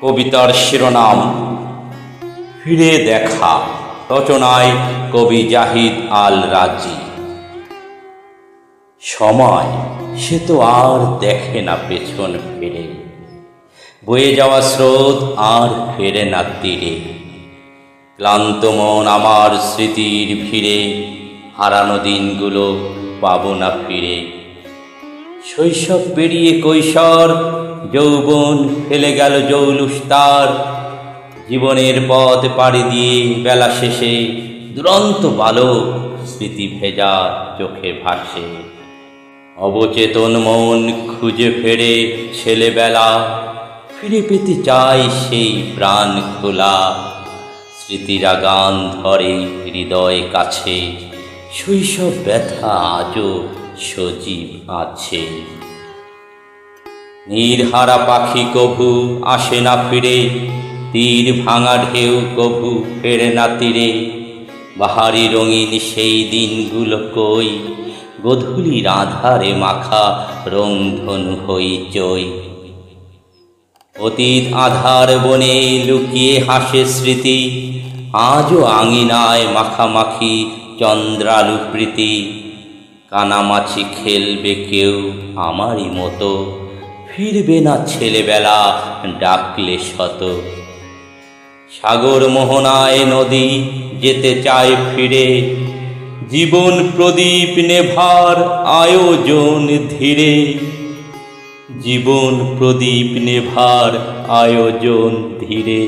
কবিতার শিরোনাম ফিরে দেখা, রচনায় কবি জাহিদ আল রাজি। সময় সে তো আর দেখে না পেছন ফিরে, বয়ে যাওয়া স্রোত আর ফেরে না তীরে। ক্লান্ত মন আমার স্মৃতির ভিড়ে, হারানো দিনগুলো পাবো না ফিরে। শৈশব পেরিয়ে কৈশোর, যৌবন ফেলে গেল জৌলুসতার। জীবনের পথ পাড়ি দিয়ে বেলা শেষে দুরন্ত বালক স্মৃতি ভেজা চোখে ভাসে। অবচেতন মন খুঁজে ফেরে ছেলেবেলা, ফিরে পেতে চায় সেই প্রাণ খোলা। স্মৃতিরা গান ধরে হৃদয় কাছে, শৈশব ব্যথা আজও সজীব আছে। নীরহারা পাখি কভু আসে না ফিরে, তীর ভাঙা ঢেউ কভু ফেরে না তীরে। বাহারি রঙিন সেই দিনগুলো কই, গোধূলির আঁধারে মাখা রংধনু হইচই। অতীত আধার বনে লুকিয়ে হাসে স্মৃতি, আজও আঙিনায় মাখামাখি চন্দ্রালু প্রীতি। কানামাছি খেলবে কেউ আমারই মতো, ফিরবে না ছেলেবেলা ডাকলে শত। সাগর মোহনায় নদী যেতে চায় ফিরে, জীবন প্রদীপ নেভার আয়োজন ধীরে। জীবন প্রদীপ নেভার আয়োজন ধীরে।